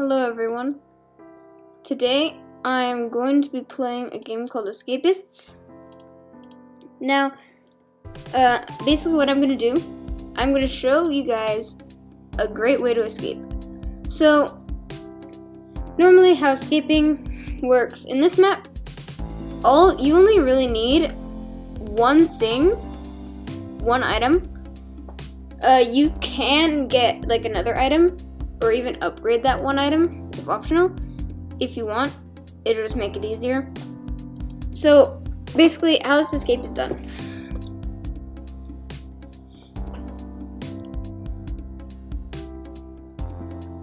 Hello everyone. Today I'm going to be playing a game called Escapists. Now, basically what I'm going to do, I'm going to show you guys a great way to escape. So, normally how escaping works in this map, you only really need one thing, one item. You can get like another item or even upgrade that one item if optional. If you want, it'll just make it easier. So basically how this escape is done.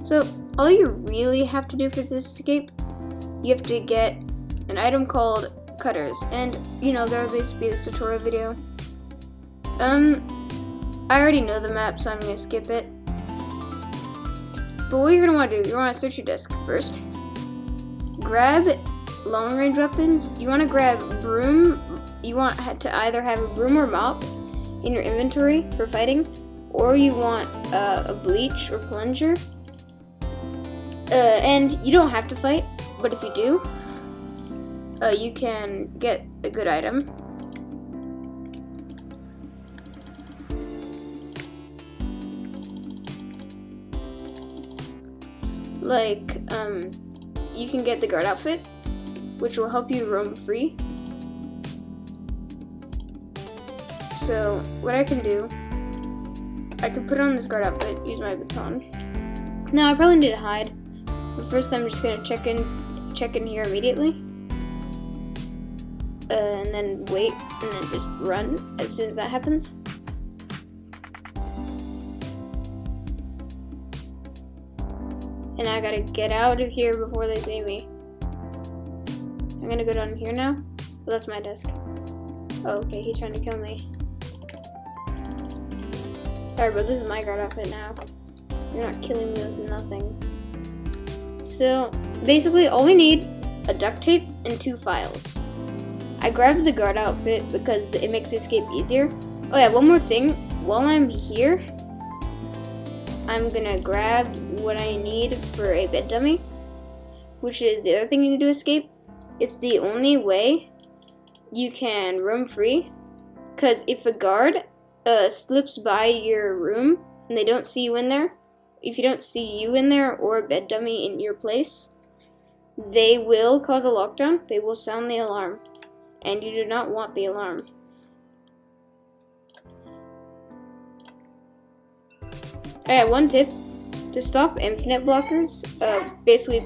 So all you really have to do for this escape, you have to get an item called cutters, and there used to be this tutorial video. I already know the map, so I'm gonna skip it. But what you're gonna want to do, you want to search your desk first. Grab long range weapons. You want to grab broom. You want to either have a broom or mop in your inventory for fighting, or you want a bleach or plunger. And you don't have to fight, but if you do, you can get a good item. Like, you can get the guard outfit, which will help you roam free. So, what I can do, I can put on this guard outfit, use my baton. Now, I probably need to hide, but first I'm just gonna check in here immediately. And then wait, and then just run as soon as that happens. And I gotta get out of here before they see me. I'm gonna go down here now. Well, that's my desk. Oh, okay, he's trying to kill me. Sorry, but this is my guard outfit now. You're not killing me with nothing. So, basically, all we need, a duct tape and 2 files. I grabbed the guard outfit because it makes the escape easier. Oh yeah, one more thing. While I'm here, I'm gonna grab what I need for a bed dummy, which is the other thing you need to escape. It's the only way you can roam free, because if a guard slips by your room and they don't see you in there, if you don't see you in there or a bed dummy in your place, they will cause a lockdown. They will sound the alarm, and you do not want the alarm. Alright, one tip. To stop infinite blockers, basically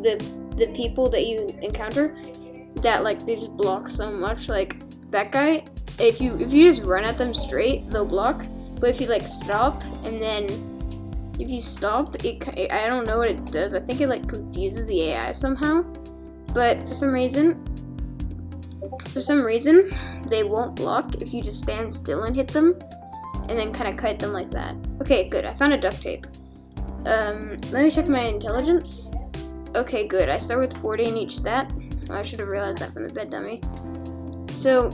the people that you encounter that they just block so much, like that guy, if you just run at them straight, they'll block. But if you stop, and then if you stop, I don't know what it does. I think it confuses the AI somehow. But for some reason they won't block if you just stand still and hit them, and then kind of kite them like that. Okay, good. I found a duct tape. Let me check my intelligence. Okay, good. I start with 40 in each stat. Oh, I should have realized that from the bed dummy. So,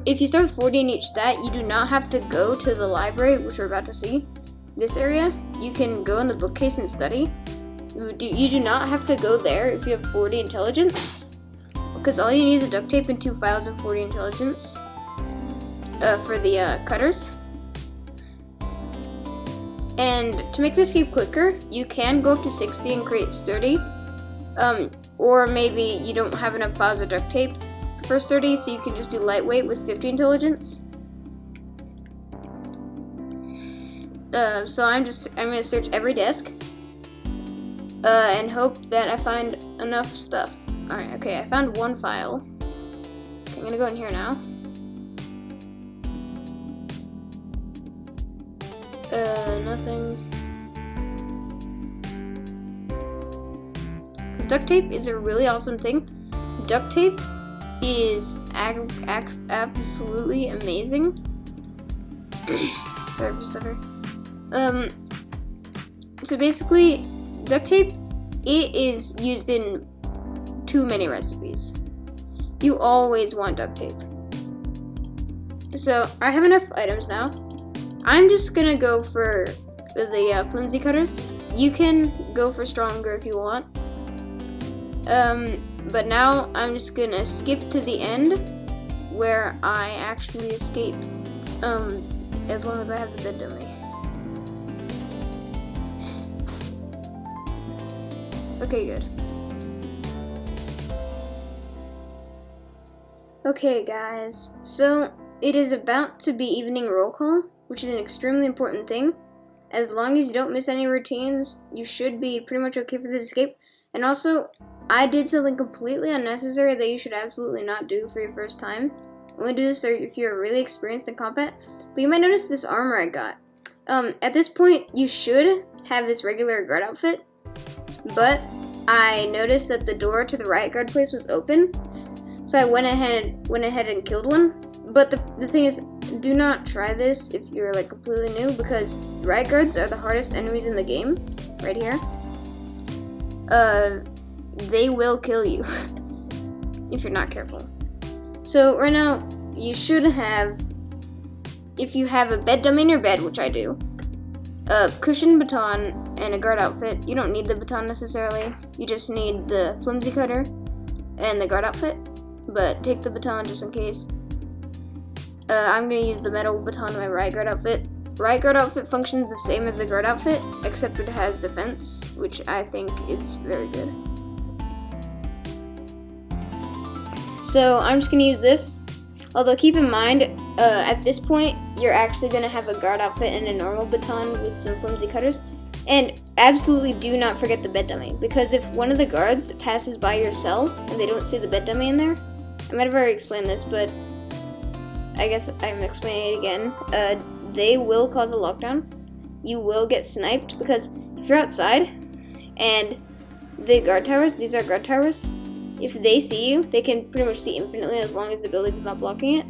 if you start with 40 in each stat, you do not have to go to the library, which we're about to see. This area, you can go in the bookcase and study. You do not have to go there if you have 40 intelligence, because all you need is a duct tape and 2 files and 40 intelligence for the cutters. And to make this escape quicker, you can go up to 60 and create sturdy. Or maybe you don't have enough files of duct tape for sturdy, so you can just do lightweight with 50 intelligence. So I'm gonna search every desk and hope that I find enough stuff. Alright, okay, I found 1 file. Okay, I'm gonna go in here now. Nothing. Because duct tape is a really awesome thing. Duct tape is absolutely amazing. Sorry for stutter. So basically, duct tape, it is used in too many recipes. You always want duct tape. So I have enough items now. I'm just gonna go for the flimsy cutters. you can go for stronger if you want. But now I'm just gonna skip to the end where I actually escape. As long as I have the bed dummy. Okay, good. Okay, guys, so it is about to be evening roll call, which is an extremely important thing. As long as you don't miss any routines, you should be pretty much okay for this escape. And also, I did something completely unnecessary that you should absolutely not do for your first time. Only do this if you're really experienced in combat. But you might notice this armor I got. At this point, you should have this regular guard outfit, but I noticed that the door to the riot guard place was open, so I went ahead and killed one. But the thing is, do not try this if you're like completely new, because riot guards are the hardest enemies in the game. Right here. They will kill you if you're not careful. So right now, you should have, if you have a bed dummy in your bed, which I do, a cushion baton and a guard outfit. You don't need the baton necessarily. You just need the flimsy cutter and the guard outfit. But take the baton just in case. I'm going to use the metal baton in my riot guard outfit. Riot guard outfit functions the same as the guard outfit, except it has defense, which I think is very good. So I'm just going to use this. Although keep in mind, at this point, you're actually going to have a guard outfit and a normal baton with some flimsy cutters. And absolutely do not forget the bed dummy, because if one of the guards passes by your cell and they don't see the bed dummy in there, I might have already explained this, but I guess I'm explaining it again. They will cause a lockdown. You will get sniped, because if you're outside and the guard towers, these are guard towers, if they see you, they can pretty much see infinitely as long as the building is not blocking it.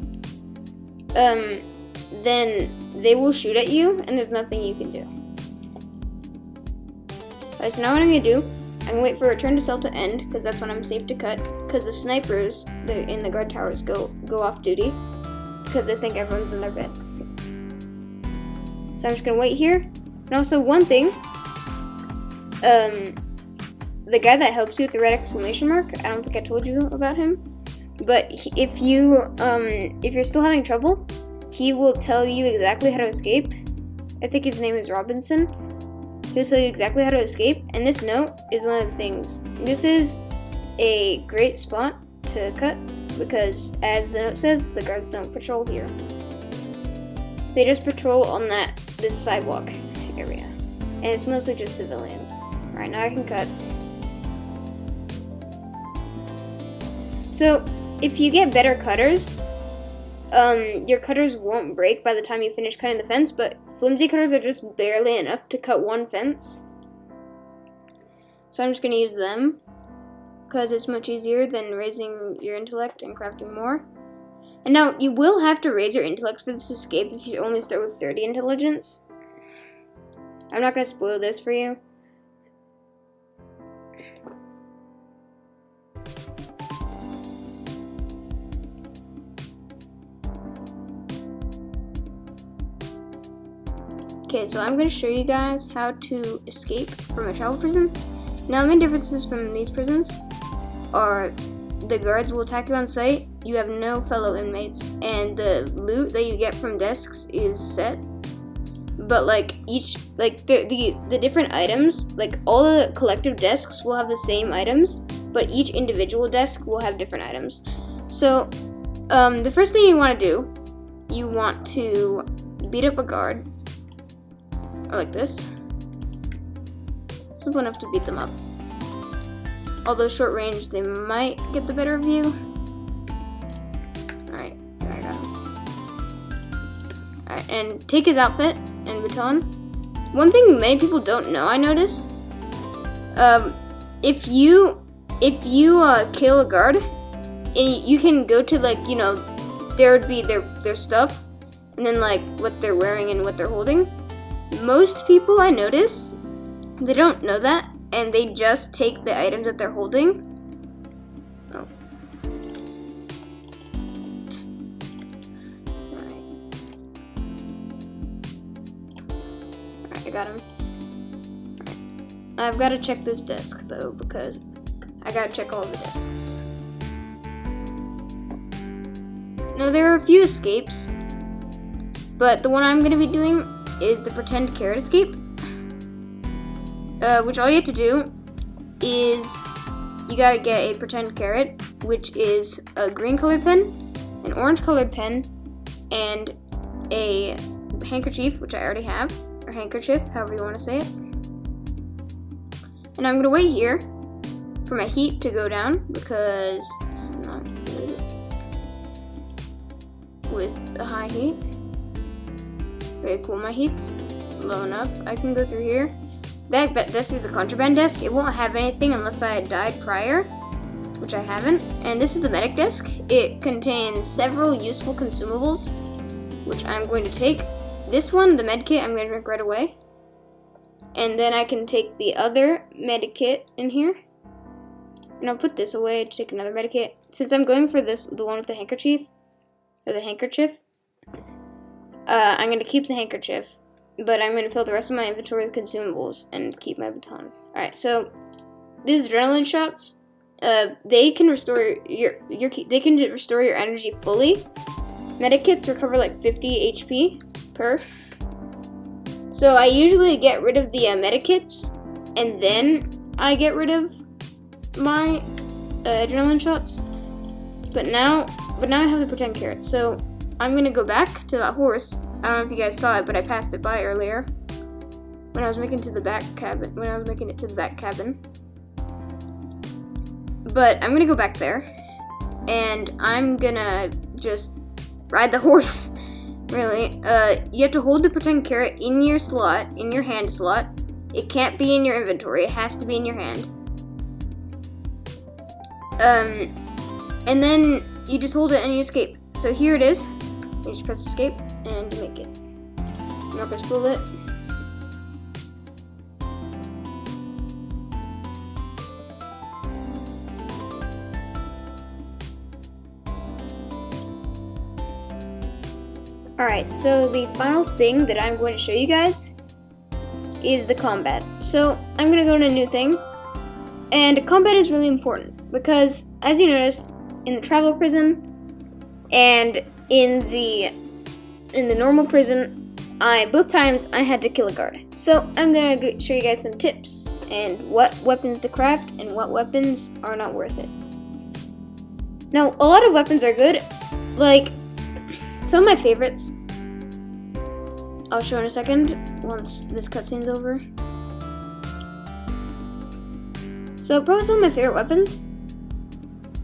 Then they will shoot at you, and there's nothing you can do. Alright, so now what I'm going to do, I'm going to wait for return to cell to end, because that's when I'm safe to cut, because the snipers in the guard towers go off duty, because they think everyone's in their bed. So I'm just going to wait here. And also one thing, the guy that helps you with the red exclamation mark, I don't think I told you about him, but if you're still having trouble, he will tell you exactly how to escape. I think his name is Robinson. He'll tell you exactly how to escape, and this note is one of the things. This is a great spot to cut, because as the note says, the guards don't patrol here. They just patrol on this sidewalk area, and it's mostly just civilians. Alright, now I can cut. So, if you get better cutters, your cutters won't break by the time you finish cutting the fence, but flimsy cutters are just barely enough to cut one fence. So I'm just going to use them, because it's much easier than raising your intellect and crafting more. And now, you will have to raise your intellect for this escape if you only start with 30 intelligence. I'm not going to spoil this for you. Okay, so I'm going to show you guys how to escape from a travel prison. Now, the main differences from these prisons are the guards will attack you on sight, you have no fellow inmates, and the loot that you get from desks is set. But the different items, like all the collective desks will have the same items, but each individual desk will have different items. So, the first thing you want to do, you want to beat up a guard. Like this. Simple enough to beat them up. Although short range, they might get the better of you. Alright, I got him. Alright, and take his outfit and baton. One thing many people don't know, I notice, if you kill a guard, you can go to there would be their stuff, and then what they're wearing and what they're holding. Most people I notice, they don't know that, and they just take the items that they're holding. Oh. Alright, I got him. Alright. I've got to check this desk though, because I got to check all the desks. Now there are a few escapes, but the one I'm going to be doing is the pretend carrot escape, which all you have to do is you got to get a pretend carrot, which is a green colored pen, an orange colored pen, and a handkerchief, which I already have, or handkerchief, however you want to say it. And I'm going to wait here for my heat to go down, because it's not good with a high heat. Very cool, my heat's low enough. I can go through here. This is a contraband desk. It won't have anything unless I had died prior, which I haven't. And this is the medic desk. It contains several useful consumables, which I'm going to take. This one, the med kit, I'm going to drink right away. And then I can take the other med kit in here. And I'll put this away to take another med kit. Since I'm going for this, the one with the handkerchief, I'm going to keep the handkerchief, but I'm going to fill the rest of my inventory with consumables and keep my baton. Alright, so these adrenaline shots, they can restore your energy fully. Medikits recover like 50 HP per. So I usually get rid of the medikits, and then I get rid of my adrenaline shots. But now I have the pretend carrot. So I'm gonna go back to that horse. I don't know if you guys saw it, but I passed it by earlier when I was making it to the back cabin. But I'm gonna go back there, and I'm gonna just ride the horse. Really, you have to hold the pretend carrot in your slot, in your hand slot. It can't be in your inventory. It has to be in your hand. And then you just hold it and you escape. So here it is. You just press escape and you make it. I'm not gonna spoil it. Alright, so the final thing that I'm going to show you guys is the combat. So I'm going to go into a new thing, and combat is really important because, as you noticed, in the travel prison and in the normal prison, both times I had to kill a guard. So I'm going to show you guys some tips and what weapons to craft and what weapons are not worth it. Now, a lot of weapons are good, like some of my favorites, I'll show in a second once this cutscene's over. So probably some of my favorite weapons.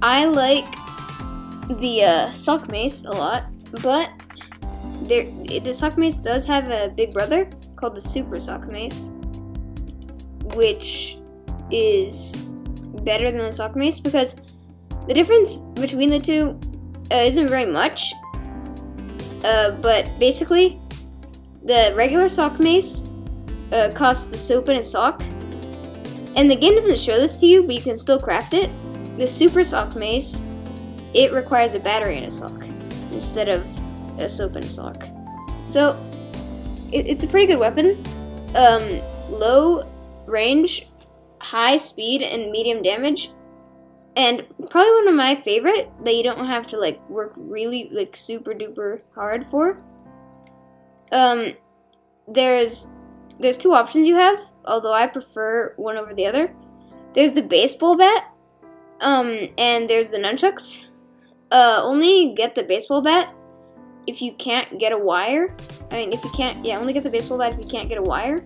I like the sock mace a lot, but the sock mace does have a big brother called the super sock mace, which is better than the sock mace because the difference between the two isn't very much. But basically, the regular sock mace costs the soap in a sock, and the game doesn't show this to you, but you can still craft it. The super sock mace, it requires a battery in a sock instead of a soap in a sock. So it's a pretty good weapon. Low range, high speed, and medium damage. And probably one of my favorite that you don't have to work really super duper hard for. There's two options you have, although I prefer one over the other. There's the baseball bat, and there's the nunchucks. Only get the baseball bat if you can't get a wire. Only get the baseball bat if you can't get a wire,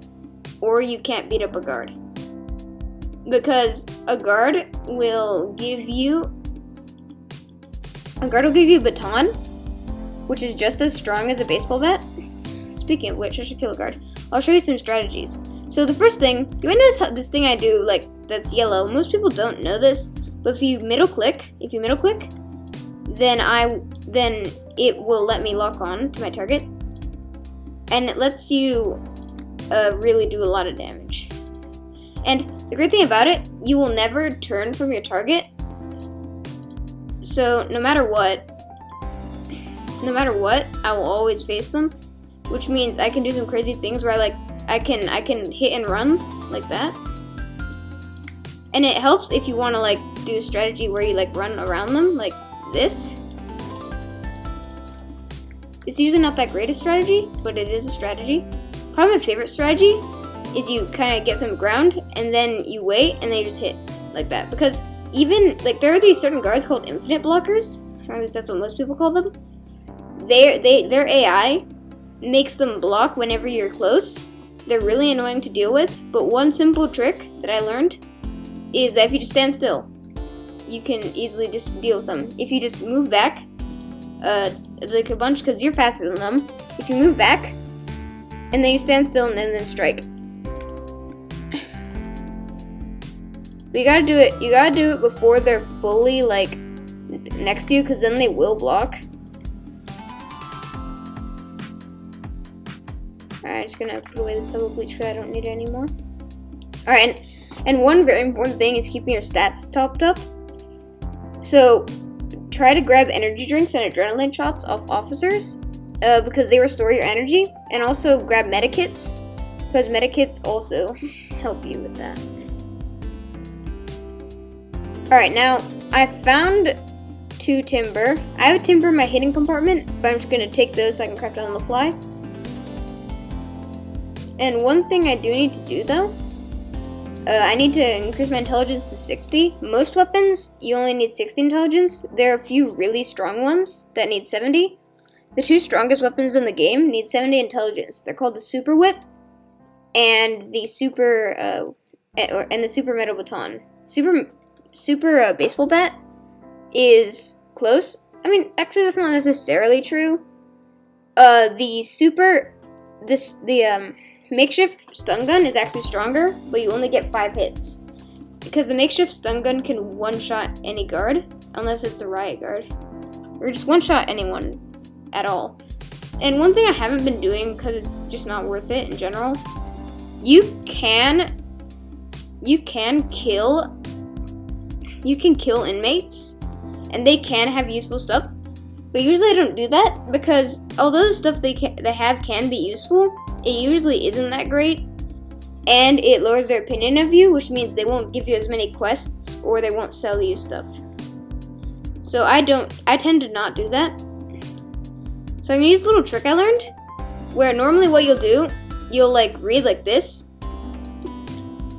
or you can't beat up a guard. Because a guard will give you a baton, which is just as strong as a baseball bat. Speaking of which, I should kill a guard. I'll show you some strategies. So the first thing, you might notice how this thing I do, that's yellow. Most people don't know this, but if you middle click, then it will let me lock on to my target, and it lets you really do a lot of damage. And the great thing about it, you will never turn from your target. So no matter what, I will always face them, which means I can do some crazy things where I can hit and run like that. And it helps if you want to like do a strategy where you like run around them like this. It's usually not that great a strategy, but it is a strategy. Probably my favorite strategy is you kind of get some ground and then you wait and then you just hit like that. Because even like there are these certain guards called infinite blockers, or at least that's what most people call them. Their AI makes them block whenever you're close. They're really annoying to deal with, but one simple trick that I learned is that if you just stand still, you can easily just deal with them. If you just move back, like a bunch, because you're faster than them. If you move back, and then you stand still and then strike. But you gotta do it before they're fully like next to you, because then they will block. Alright, just gonna put away this double bleach because I don't need it anymore. Alright, and one very important thing is keeping your stats topped up. So try to grab energy drinks and adrenaline shots off officers because they restore your energy, and also grab medikits because medikits also help you with that. Alright, now I found 2 timber. I have a timber in my hidden compartment, but I'm just gonna take those so I can craft it on the fly. And one thing I do need to do though, I need to increase my intelligence to 60. Most weapons, you only need 60 intelligence. There are a few really strong ones that need 70. The 2 strongest weapons in the game need 70 intelligence. They're called the Super Whip and the Super Metal Baton. Super Baseball Bat is close. I mean, actually, that's not necessarily true. The makeshift stun gun is actually stronger, but you only get 5 hits. Because the makeshift stun gun can one-shot any guard, unless it's a riot guard. Or just one-shot anyone at all. And one thing I haven't been doing, because it's just not worth it in general, you can kill inmates, and they can have useful stuff. But usually I don't do that, because although the stuff they have can be useful, it usually isn't that great, and it lowers their opinion of you, which means they won't give you as many quests, or they won't sell you stuff. So I tend to not do that. So I'm gonna use a little trick I learned, where normally what you'll do, you'll like read like this,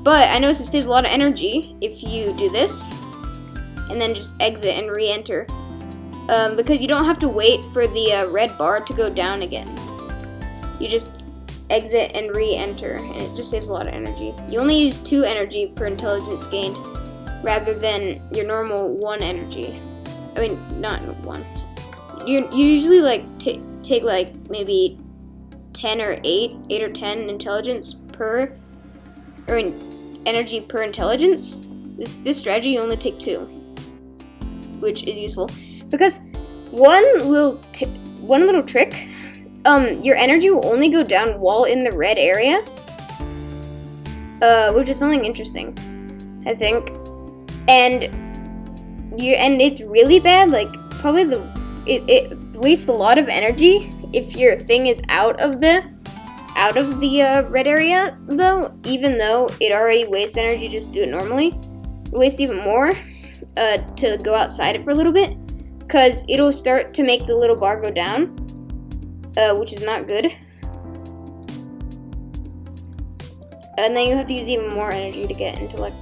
but I noticed it saves a lot of energy if you do this, and then just exit and re-enter. Because you don't have to wait for the red bar to go down again. You just exit and re-enter, and it just saves a lot of energy. You only use 2 energy per intelligence gained, rather than your normal 1 energy. I mean, not 1. You usually like take like maybe 10 or 8 or 10 intelligence per, or energy per intelligence. This strategy you only take 2, which is useful because one little trick. Your energy will only go down while in the red area, which is something interesting, I think. And it's really bad. Like probably it wastes a lot of energy if your thing is out of the red area, though. Even though it already wastes energy just to do it normally, it wastes even more to go outside it for a little bit, because it'll start to make the little bar go down. Which is not good. And then you have to use even more energy to get intellect.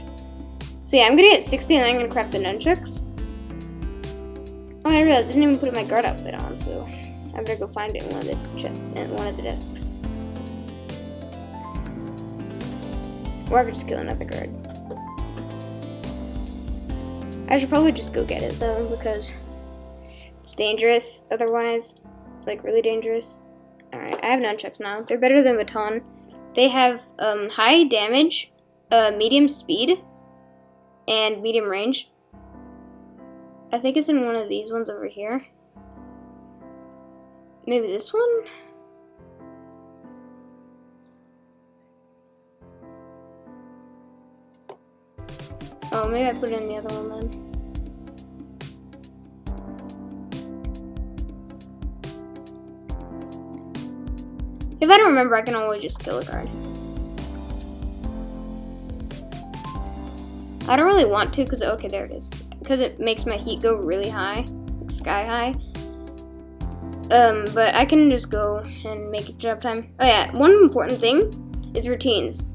So yeah, I'm gonna get 60 and then I'm gonna craft the nunchucks. Oh, I realized I didn't even put my guard outfit on, so I better go find it in one of the desks. Or I could just kill another guard. I should probably just go get it though, because it's dangerous otherwise. Like really dangerous. Alright, I have nunchucks now. They're better than baton. They have high damage, medium speed, and medium range. I think it's in one of these ones over here. Maybe this one? Oh, maybe I put it in the other one then. If I don't remember, I can always just kill a guard. I don't really want to because, okay, there it is. Because it makes my heat go really high, like sky high. But I can just go and make it job time. Oh yeah, one important thing is routines.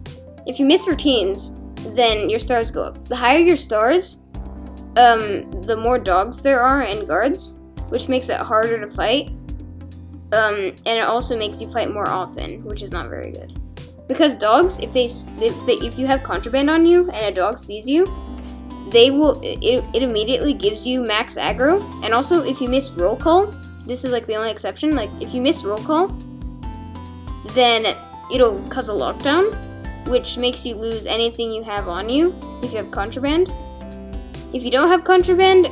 If you miss routines, then your stars go up. The higher your stars, the more dogs there are and guards, which makes it harder to fight. And it also makes you fight more often, which is not very good. Because dogs, if you have contraband on you and a dog sees you, it immediately gives you max aggro. And also, if you miss roll call, this is like the only exception. Like if you miss roll call, then it'll cause a lockdown, which makes you lose anything you have on you if you have contraband. If you don't have contraband,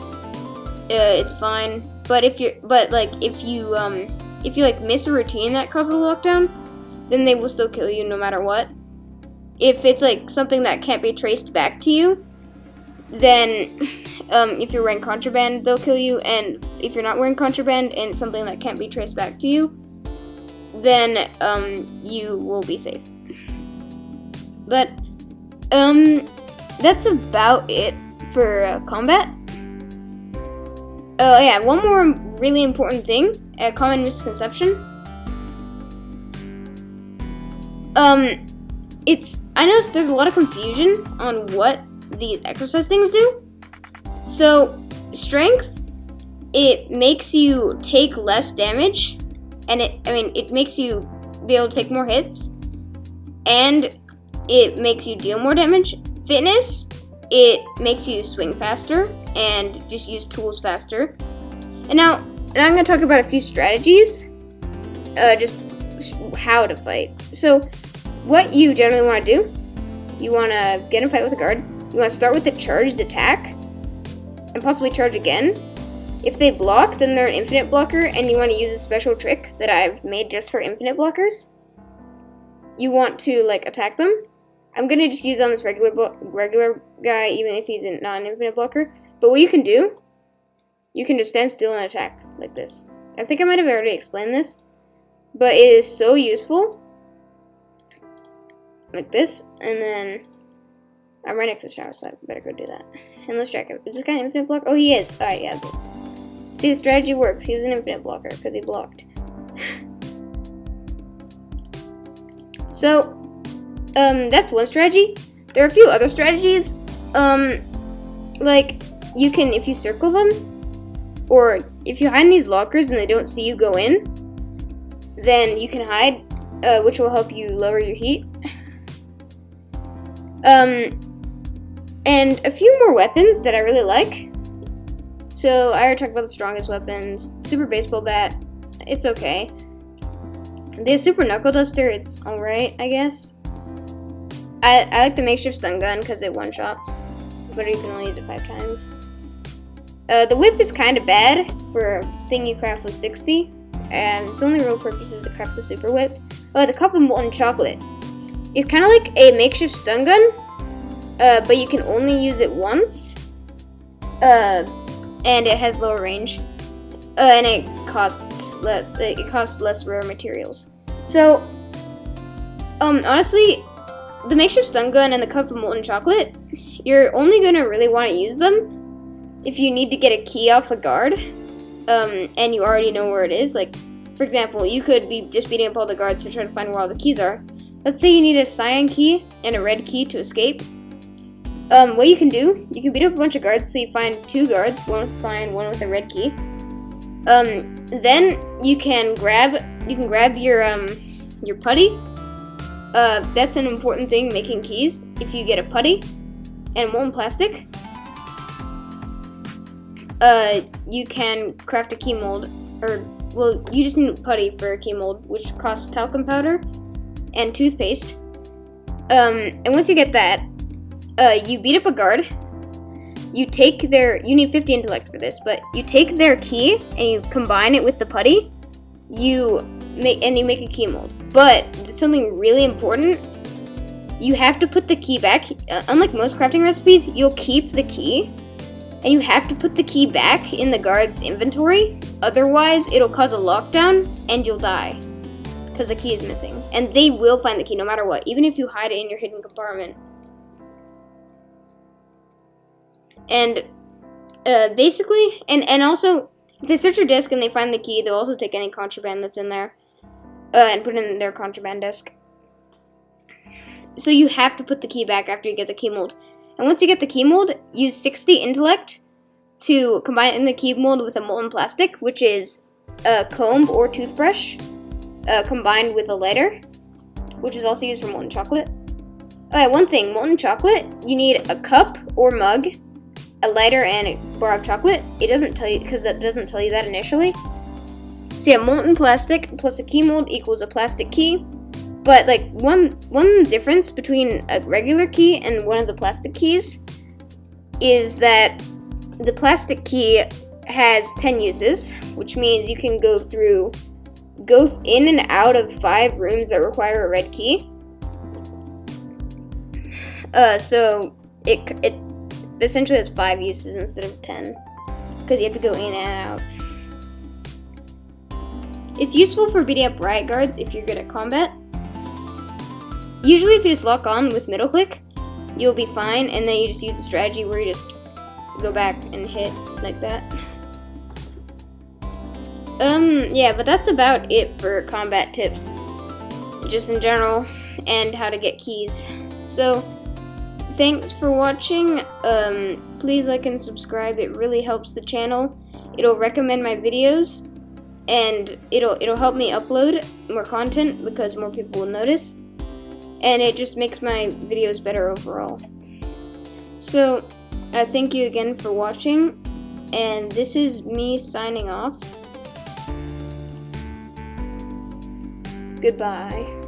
it's fine. But if you miss a routine that causes a lockdown, then they will still kill you no matter what. If it's like something that can't be traced back to you, then if you're wearing contraband, they'll kill you. And if you're not wearing contraband and it's something that can't be traced back to you, then you will be safe. But that's about it for combat. Oh yeah, one more really important thing, a common misconception. I noticed there's a lot of confusion on what these exercise things do. So, strength, it makes you take less damage, and it makes you be able to take more hits, and it makes you deal more damage. Fitness, it makes you swing faster and just use tools faster. And now I'm going to talk about a few strategies, just how to fight. So, what you generally want to do, you want to get in a fight with a guard. You want to start with a charged attack, and possibly charge again. If they block, then they're an infinite blocker, and you want to use a special trick that I've made just for infinite blockers. You want to, like, attack them. I'm going to just use on this regular guy, even if he's not an infinite blocker. But what you can do, you can just stand still and attack, like this. I think I might have already explained this, but it is so useful. Like this, and then I'm right next to the shower, so I better go do that. And let's check it. Is this guy an infinite blocker? Oh, he is. Alright, yeah. See, the strategy works. He was an infinite blocker because he blocked. So, that's one strategy. There are a few other strategies. Like, you can, if you circle them, or if you hide in these lockers and they don't see you go in, then you can hide, which will help you lower your heat. And a few more weapons that I really like. So, I already talked about the strongest weapons. Super Baseball Bat, it's okay. The Super Knuckle Duster, it's alright, I guess. I like the Makeshift Stun Gun because it one-shots, but you can only use it 5 times. The Whip is kind of bad for a thing you craft with 60, and its only real purpose is to craft the Super Whip. Oh, the Cup of Molten Chocolate. It's kind of like a makeshift stun gun, but you can only use it once, and it has lower range, and it costs less. It costs less rare materials. So, honestly, the makeshift stun gun and the Cup of Molten Chocolate, you're only gonna really want to use them if you need to get a key off a guard, and you already know where it is. Like, for example, you could be just beating up all the guards to try to find where all the keys are. Let's say you need a cyan key and a red key to escape. What you can do, you can beat up a bunch of guards till you find 2 guards, one with cyan, one with a red key. Then you can grab your putty. That's an important thing, making keys. If you get a putty and molten plastic, you can craft a key mold, you just need a putty for a key mold, which costs talcum powder and toothpaste. And once you get that, you beat up a guard. You need 50 intellect for this, but you take their key and you combine it with the putty. You make a key mold. But something really important, you have to put the key back. Unlike most crafting recipes, you'll keep the key, and you have to put the key back in the guard's inventory. Otherwise, it'll cause a lockdown, and you'll die, because the key is missing. And they will find the key no matter what, even if you hide it in your hidden compartment. And basically, and also, if they search your disk and they find the key, they'll also take any contraband that's in there and put it in their contraband disk. So you have to put the key back after you get the key mold. And once you get the key mold, use 60 intellect to combine in the key mold with a molten plastic, which is a comb or toothbrush combined with a lighter, which is also used for molten chocolate. Okay, one thing, molten chocolate, you need a cup or mug, a lighter, and a bar of chocolate. It doesn't tell you, because that doesn't tell you that initially. So yeah, molten plastic plus a key mold equals a plastic key. But like one difference between a regular key and one of the plastic keys is that the plastic key has 10 uses, which means you can go in and out of 5 rooms that require a red key. So it essentially has 5 uses instead of 10, because you have to go in and out. It's useful for beating up riot guards if you're good at combat. Usually if you just lock on with middle click, you'll be fine, and then you just use the strategy where you just go back and hit like that. Yeah, but that's about it for combat tips, just in general, and how to get keys. So, thanks for watching. Please like and subscribe. It really helps the channel. It'll recommend my videos, and it'll help me upload more content because more people will notice, and it just makes my videos better overall. So, thank you again for watching, and this is me signing off. Goodbye.